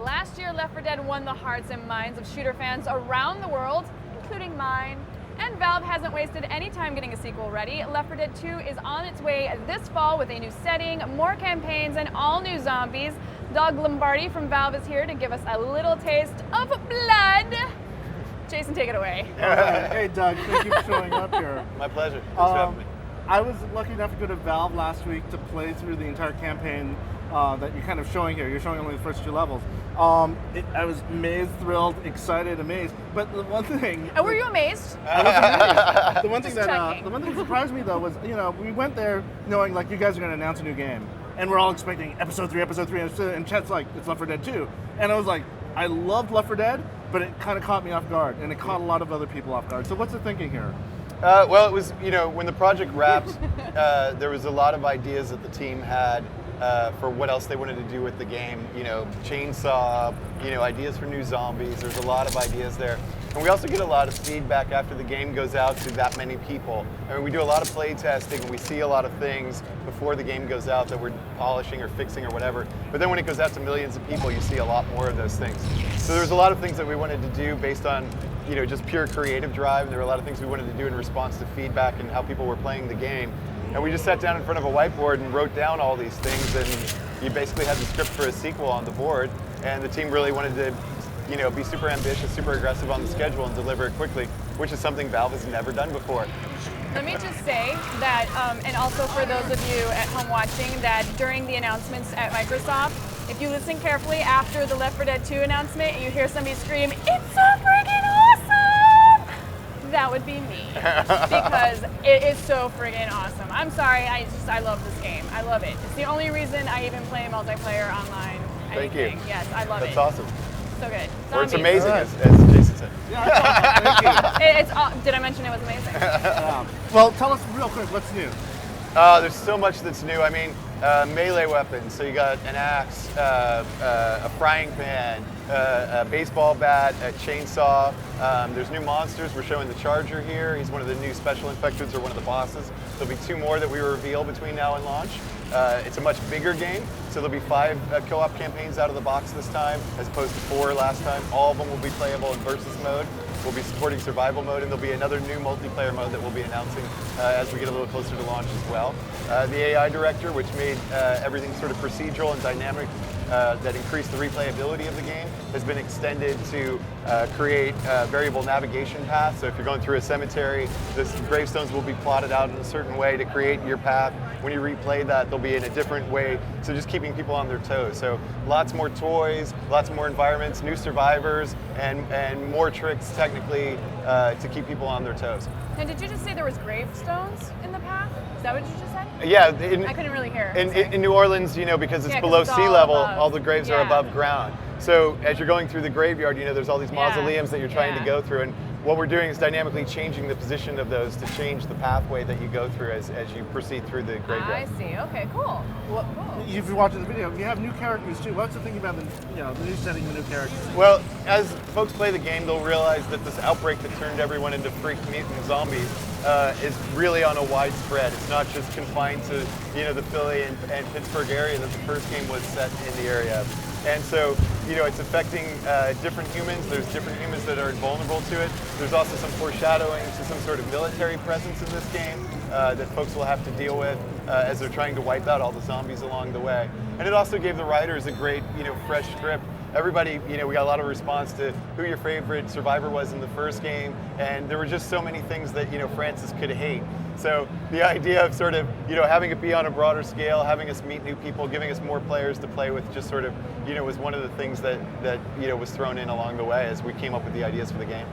Last year, Left 4 Dead won the hearts and minds of shooter fans around the world, including mine. And Valve hasn't wasted any time getting a sequel ready. Left 4 Dead 2 is on its way this fall with a new setting, more campaigns, and all new zombies. Doug Lombardi from Valve is here to give us a little taste of blood. Jason, take it away. Hey, Doug, thank you for showing up here. My pleasure. Thanks for having me. I was lucky enough to go to Valve last week to play through the entire campaign that you're kind of showing here. You're showing only the first 2 levels. I was amazed, thrilled, excited, amazed. But the one thing... Were you amazed? I was amazed. The one thing that surprised me, though, was, we went there knowing, like, you guys are going to announce a new game. And we're all expecting episode 3, and Chet's like, it's Left 4 Dead 2. And I was like, I loved Left 4 Dead, but it kind of caught me off guard, and it caught a lot of other people off guard. So what's the thinking here? Well, it was, when the project wrapped, there was a lot of ideas that the team had for what else they wanted to do with the game. Chainsaw, ideas for new zombies. There's a lot of ideas there. And we also get a lot of feedback after the game goes out to that many people. I mean, we do a lot of play testing, and we see a lot of things before the game goes out that we're polishing or fixing or whatever. But then when it goes out to millions of people, you see a lot more of those things. So there's a lot of things that we wanted to do based on just pure creative drive. And there were a lot of things we wanted to do in response to feedback and how people were playing the game. And we just sat down in front of a whiteboard and wrote down all these things, and you basically had the script for a sequel on the board. And the team really wanted to be super ambitious, super aggressive on the schedule and deliver it quickly, which is something Valve has never done before. Let me just say that, and also for those of you at home watching, that during the announcements at Microsoft, if you listen carefully after the Left 4 Dead 2 announcement and you hear somebody scream, "It's so freaking awesome!" that would be me, because it is so friggin' awesome. I'm sorry, I love this game. I love it. It's the only reason I even play multiplayer online. Thank you. Yes, I love it. That's awesome. So good. Or it's Zombies. amazing, as Jason said. Yeah, thank you. Did I mention it was amazing? Well, tell us real quick, what's new? There's so much that's new. I mean, melee weapons. So you got an axe, a frying pan, a baseball bat, a chainsaw. There's new monsters. We're showing the Charger here. He's one of the new special infectors, or one of the bosses. There'll be 2 more that we will reveal between now and launch. It's a much bigger game, so there'll be 5 co-op campaigns out of the box this time, as opposed to 4 last time. All of them will be playable in versus mode. We'll be supporting survival mode, and there'll be another new multiplayer mode that we'll be announcing as we get a little closer to launch as well. The AI director, which made everything sort of procedural and dynamic, that increased the replayability of the game, has been extended to create variable navigation paths. So if you're going through a cemetery, the gravestones will be plotted out in a certain way to create your path. When you replay that, they'll be in a different way, so just keeping people on their toes. So lots more toys, lots more environments, new survivors, and more tricks technically to keep people on their toes. And did you just say there was gravestones in the path? Is that what you just said? Yeah. I couldn't really hear. In New Orleans, because it's Yeah, below it's sea all level, above. all the graves are above ground. So as you're going through the graveyard, there's all these mausoleums that you're trying to go through. And what we're doing is dynamically changing the position of those to change the pathway that you go through as you proceed through the graveyard. I see. Okay, cool. Well, if you're watching the video, you have new characters too. What's the thing about the new setting, the new characters? Well, as folks play the game, they'll realize that this outbreak that turned everyone into freaked mutant zombies is really on a widespread. It's not just confined to the Philly and Pittsburgh area that the first game was set in the area. And so, it's affecting different humans. There's different humans that are vulnerable to it. There's also some foreshadowing to some sort of military presence in this game that folks will have to deal with as they're trying to wipe out all the zombies along the way. And it also gave the writers a great, fresh script. Everybody, we got a lot of response to who your favorite survivor was in the first game, and there were just so many things that, Francis could hate. So the idea of sort of, having it be on a broader scale, having us meet new people, giving us more players to play with, just sort of, was one of the things that was thrown in along the way as we came up with the ideas for the game.